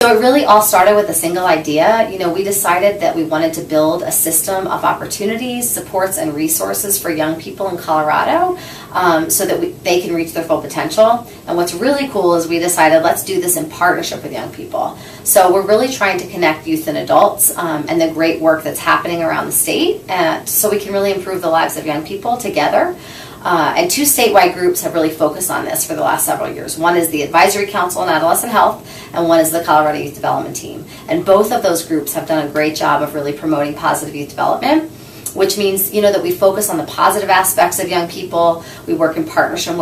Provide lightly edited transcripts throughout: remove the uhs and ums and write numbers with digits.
So it really all started with a single idea. We decided that we wanted to build a system of opportunities, supports, and resources for young people in Colorado so that they can reach their full potential. And what's really cool is we decided let's do this in partnership with young people. So we're really trying to connect youth and adults and the great work that's happening around the state so we can really improve the lives of young people together. And two statewide groups have really focused on this for the last several years. One is the Advisory Council on Adolescent Health, and one is the Colorado Youth Development Team. And both of those groups have done a great job of really promoting positive youth development, which means that we focus on the positive aspects of young people. We work in partnership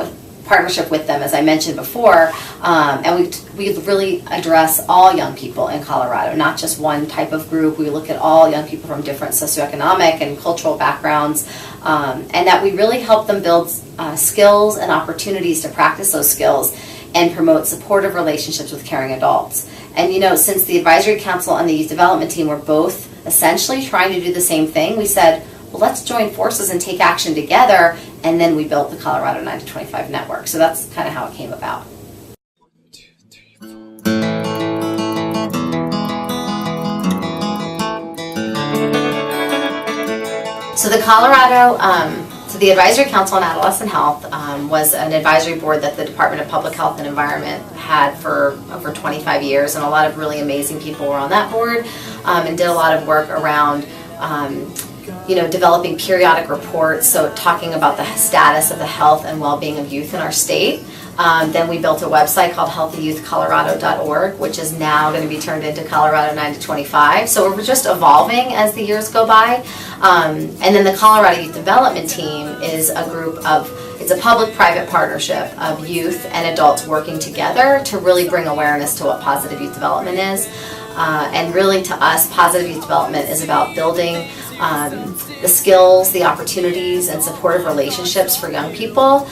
with them, as I mentioned before, and we really address all young people in Colorado, not just one type of group. We look at all young people from different socioeconomic and cultural backgrounds, and that we really help them build skills and opportunities to practice those skills and promote supportive relationships with caring adults. And since the Advisory Council and the Youth Development Team were both essentially trying to do the same thing, we said, well, let's join forces and take action together, and then we built the Colorado 9 to 25 network. So that's kind of how it came about. So the Advisory Council on Adolescent Health was an advisory board that the Department of Public Health and Environment had for over 25 years, and a lot of really amazing people were on that board and did a lot of work around developing periodic reports, so talking about the status of the health and well-being of youth in our state. Then we built a website called healthyyouthcolorado.org, which is now going to be turned into Colorado 9 to 25. So we're just evolving as the years go by. And then the Colorado Youth Development Team is it's a public-private partnership of youth and adults working together to really bring awareness to what positive youth development is. And really, to us, positive youth development is about building the skills, the opportunities, and supportive relationships for young people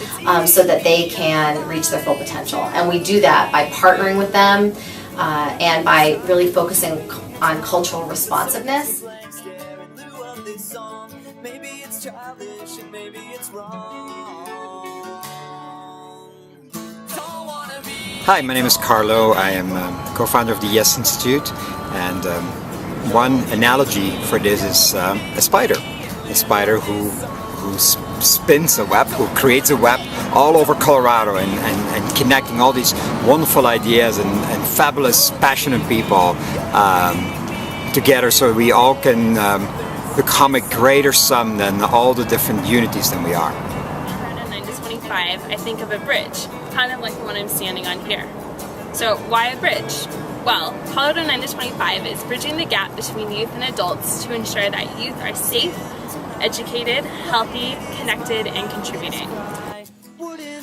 so that they can reach their full potential. And we do that by partnering with them and by really focusing on cultural responsiveness. Hi, my name is Carlo. I am co-founder of the Yes Institute, and one analogy for this is a spider who spins a web, who creates a web all over Colorado and connecting all these wonderful ideas and fabulous, passionate people together so we all can become a greater sum than all the different unities that we are. Colorado 9 to 25, I think of a bridge, kind of like the one I'm standing on here. So why a bridge? Well, Colorado 9 to 25 is bridging the gap between youth and adults to ensure that youth are safe, educated, healthy, connected, and contributing.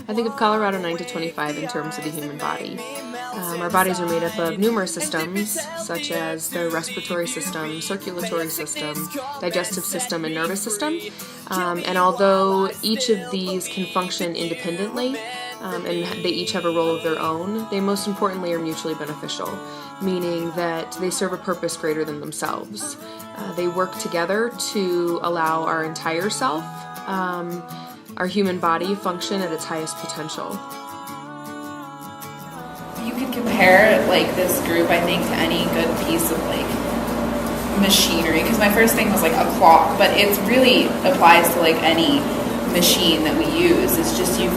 I think of Colorado 9 to 25 in terms of the human body. Our bodies are made up of numerous systems, such as the respiratory system, circulatory system, digestive system, and nervous system. And although each of these can function independently, and they each have a role of their own, they most importantly are mutually beneficial, meaning that they serve a purpose greater than themselves. They work together to allow our entire self, our human body, function at its highest potential. You can compare this group, I think, to any good piece of machinery, because my first thing was a clock, but it really applies to any machine that we use. It's just you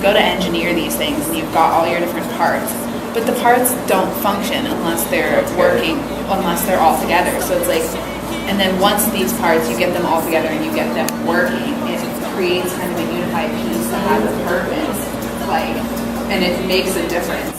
go to engineer these things and you've got all your different parts, but the parts don't function unless they're working, unless they're all together. So it's and then once these parts, you get them all together and you get them working, it creates kind of a unified piece that has a purpose, and it makes a difference.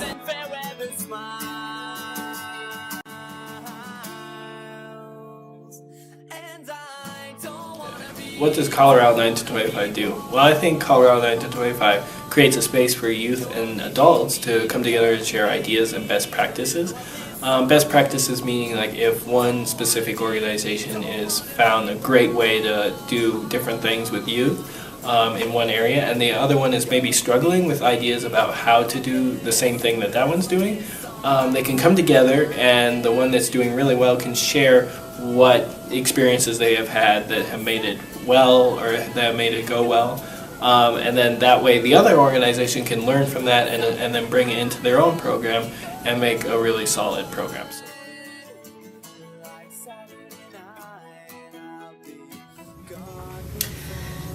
What does Colorado 9 to 25 do? Well, I think Colorado 9 to 25 creates a space for youth and adults to come together and share ideas and best practices. Best practices meaning if one specific organization is found a great way to do different things with youth in one area, and the other one is maybe struggling with ideas about how to do the same thing that one's doing, they can come together, and the one that's doing really well can share what experiences they have had that have made it well or that have made it go well, And then that way the other organization can learn from that and then bring it into their own program and make a really solid program.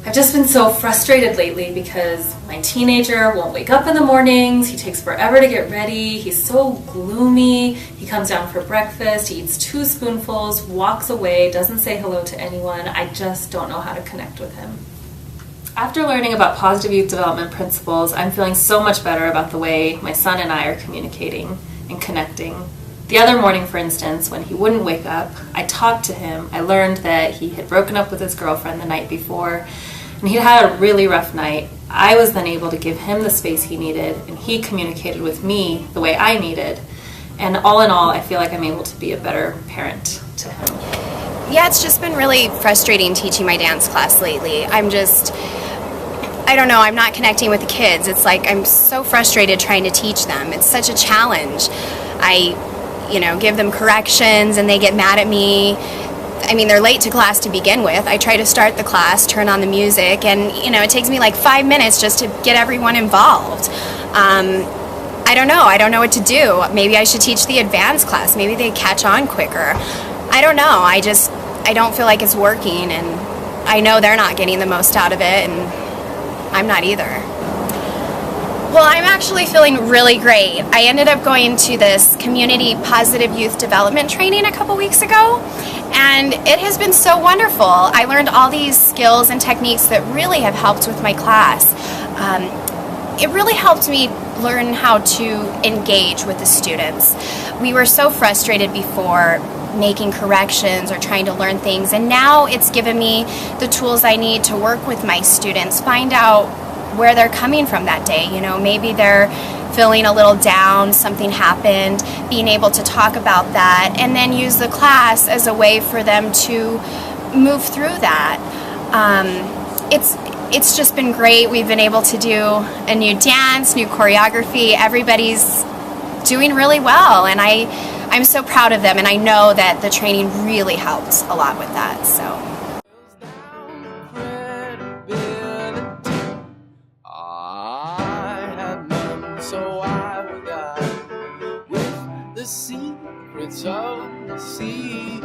I've just been so frustrated lately because my teenager won't wake up in the mornings, he takes forever to get ready, he's so gloomy, he comes down for breakfast, he eats 2 spoonfuls, walks away, doesn't say hello to anyone. I just don't know how to connect with him. After learning about positive youth development principles, I'm feeling so much better about the way my son and I are communicating and connecting. The other morning, for instance, when he wouldn't wake up, I talked to him. I learned that he had broken up with his girlfriend the night before, and he'd had a really rough night. I was then able to give him the space he needed, and he communicated with me the way I needed. And all in all, I feel like I'm able to be a better parent to him. Yeah, it's just been really frustrating teaching my dance class lately. I don't know, I'm not connecting with the kids. It's like I'm so frustrated trying to teach them. It's such a challenge. I give them corrections and they get mad at me. I mean, they're late to class to begin with. I try to start the class, turn on the music, and it takes me like 5 minutes just to get everyone involved. I don't know what to do. Maybe I should teach the advanced class. Maybe they catch on quicker. I don't know. I don't feel like it's working, and I know they're not getting the most out of it, and I'm not either. Well, I'm actually feeling really great. I ended up going to this community positive youth development training a couple weeks ago, and it has been so wonderful. I learned all these skills and techniques that really have helped with my class. It really helped me learn how to engage with the students. We were so frustrated before making corrections or trying to learn things, and now it's given me the tools I need to work with my students, find out where they're coming from that day. Maybe they're feeling a little down, something happened, being able to talk about that, and then use the class as a way for them to move through that. It's just been great. We've been able to do a new dance, new choreography. Everybody's doing really well, and I'm so proud of them, and I know that the training really helped a lot with that. So. So I will die with the secrets of the sea.